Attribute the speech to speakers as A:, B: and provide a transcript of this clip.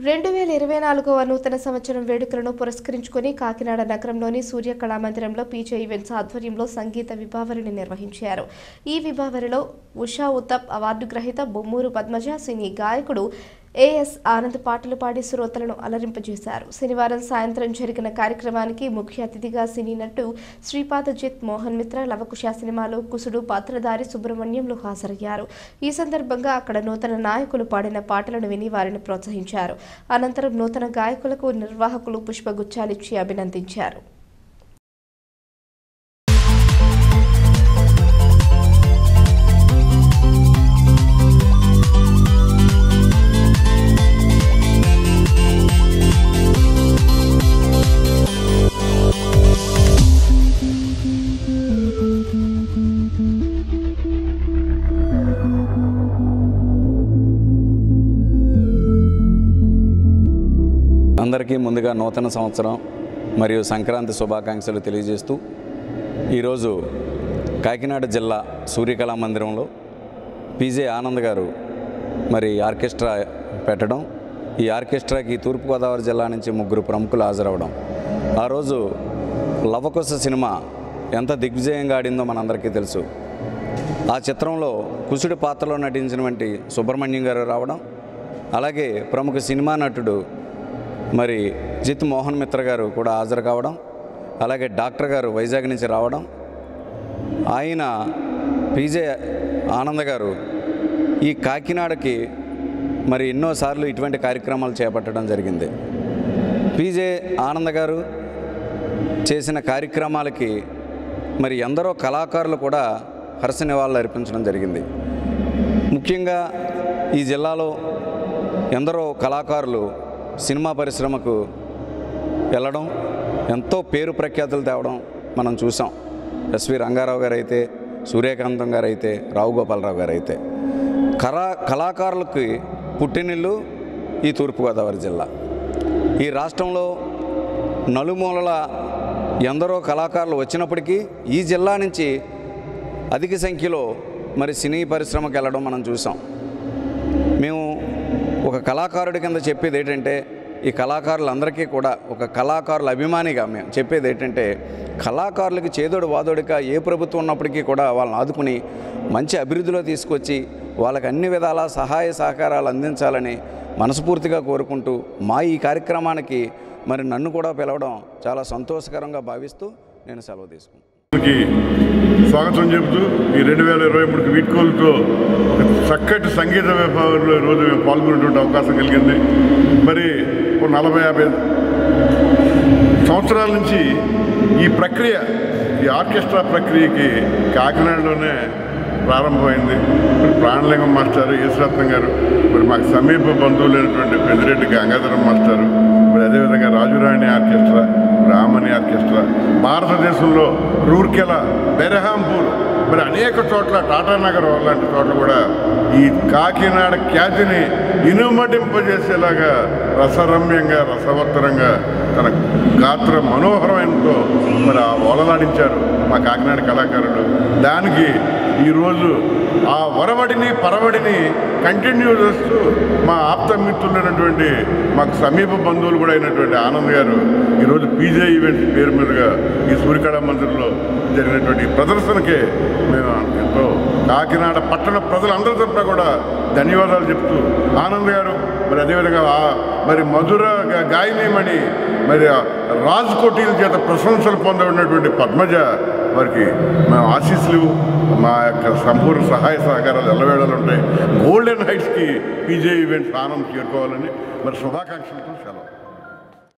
A: 2024వ నూతన సంవత్సరం వేడుకలను పురస్కరించుకుని కాకినాడ నగరంలోని సూర్య కళామందిరంలో పీజే ఈవెంట్స్ ఆధ్వర్యంలో సంగీత విభావరిని నిర్వహించారు. ఈ విభావరిలో ఉషా ఉత్తప్ అవార్డు గ్రహీత బొమ్మూరు పద్మజ, సినీ గాయకుడు ఏఎస్ ఆనంద్ పాటలు పాడి శ్రోతలను అలరింపజేశారు. శనివారం సాయంత్రం జరిగిన కార్యక్రమానికి ముఖ్య అతిథిగా సినీ నటుడు శ్రీపాదజిత్ మోహన్ మిత్ర, లవకుశ సినిమాలో కుసుడు పాత్రధారి సుబ్రహ్మణ్యంలు హాజరయ్యారు. ఈ సందర్భంగా అక్కడ నూతన నాయకులు పాడిన పాటలను విని వారిని ప్రోత్సహించారు. అనంతరం నూతన గాయకులకు నిర్వాహకులు పుష్పగుచ్చాలిచ్చి అభినందించారు.
B: అందరికీ ముందుగా నూతన సంవత్సరం మరియు సంక్రాంతి శుభాకాంక్షలు తెలియజేస్తూ ఈరోజు కాకినాడ జిల్లా సూర్యకళా మందిరంలో పీజే ఆనంద్ గారు మరి ఆర్కెస్ట్రా పెట్టడం, ఈ ఆర్కెస్ట్రాకి తూర్పుగోదావరి జిల్లా నుంచి 3 ప్రముఖులు హాజరవడం, ఆ రోజు లవకుశ సినిమా ఎంత దిగ్విజయంగా ఆడిందో మనందరికీ తెలుసు. ఆ చిత్రంలో కుసుడి పాత్రలో నటించినటువంటి సుబ్రహ్మణ్యం గారు రావడం, అలాగే ప్రముఖ సినిమా నటుడు మరి జిత్ మోహన్ మిత్ర గారు కూడా హాజరు కావడం, అలాగే డాక్టర్ గారు వైజాగ్ నుంచి రావడం, ఆయన పీజే ఆనంద్ గారు ఈ కాకినాడకి మరి ఎన్నోసార్లు ఇటువంటి కార్యక్రమాలు చేపట్టడం జరిగింది. పీజే ఆనంద్ గారు చేసిన కార్యక్రమాలకి మరి ఎందరో కళాకారులు కూడా హర్ష నివాళులు అర్పించడం జరిగింది. ముఖ్యంగా ఈ జిల్లాలో ఎందరో కళాకారులు సినిమా పరిశ్రమకు వెళ్ళడం, ఎంతో పేరు ప్రఖ్యాతులు తేవడం మనం చూసాం. ఎస్వి రంగారావు గారు అయితే, సూర్యకాంతం గారు అయితే, రావు గోపాలరావు గారు అయితే. కళాకారులకి పుట్టినిల్లు ఈ తూర్పుగోదావరి జిల్లా. ఈ రాష్ట్రంలో నలుమూలల ఎందరో కళాకారులు వచ్చినప్పటికీ ఈ జిల్లా నుంచి అధిక సంఖ్యలో మరి సినీ పరిశ్రమకు వెళ్ళడం మనం చూసాం. మేము ఒక కళాకారుడి కింద చెప్పేది ఏంటంటే, ఈ కళాకారులందరికీ కూడా ఒక కళాకారుల అభిమానిగా మేము చెప్పేది ఏంటంటే, కళాకారులకి చేదోడు వాదోడిగా ఏ ప్రభుత్వం ఉన్నప్పటికీ కూడా వాళ్ళని ఆదుకుని మంచి అభివృద్ధిలో తీసుకొచ్చి వాళ్ళకి అన్ని విధాల సహాయ సహకారాలు అందించాలని మనస్ఫూర్తిగా కోరుకుంటూ మా ఈ కార్యక్రమానికి మరి నన్ను కూడా పిలవడం చాలా సంతోషకరంగా భావిస్తూ నేను సెలవు తీసుకున్నాను.
C: స్వాగతం చెబుతూ ఈ 2023 వీడ్కోలుతో ఒక చక్కటి సంగీత విభాగంలో ఈరోజు మేము పాల్గొనేటువంటి అవకాశం కలిగింది. మరి 40-50 సంవత్సరాల నుంచి ఈ ప్రక్రియ, ఈ ఆర్కెస్ట్రా ప్రక్రియకి కాకినాడలోనే ప్రారంభమైంది. మరి ప్రాణలింగం మాస్టారు, యేసురత్నం గారు, మరి మాకు సమీప బంధువులైనటువంటి పెద్దిరెడ్డి గంగాధరం మాస్టారు, మరి అదేవిధంగా రాజురాణి ఆర్కెస్ట్రా, రామని ఆర్కెస్ట్రా, భారతదేశంలో రూర్కెల, బెరహాంపూర్, మరి అనేక చోట్ల, టాటానగర్ లాంటి చోట్ల కూడా ఈ కాకినాడ ఖ్యాతిని ఇనుమడింపజేసేలాగా రసరమ్యంగా, రసవత్తరంగా తన గాత్ర మనోహరమైనతో మరి ఆ ఓలలాడించారు మా కాకినాడ కళాకారులు. దానికి ఈరోజు ఆ వరవడిని పరవడిని కంటిన్యూ చేస్తూ మా ఆప్తమిత్రులైనటువంటి మాకు సమీప బంధువులు కూడా అయినటువంటి ఆనంద్ గారు ఈరోజు పీజే ఈవెంట్స్ పేరు మీదుగా ఈ సూర్యకళా మందిరంలో జరిగినటువంటి ప్రదర్శనకే మేము ఎంతో కాకినాడ పట్టణ ప్రజలందరి తరఫున కూడా ధన్యవాదాలు చెప్తూ, ఆనంద్ గారు మరి అదేవిధంగా మరి మధుర గాయనీమణి మరి రాజ్ కోటీల చేత ప్రశంసలు పొందబడినటువంటి పద్మజ వారికి మా ఆశీస్సులు, మా యొక్క సంపూర్ణ సహాయ సహకారాలు ఎల్లవేళలు ఉంటాయి. గోల్డెన్ హైట్స్కి పీజే ఈవెంట్స్ ఆనంద్ చేరుకోవాలని మరి శుభాకాంక్షలతో సెలవు.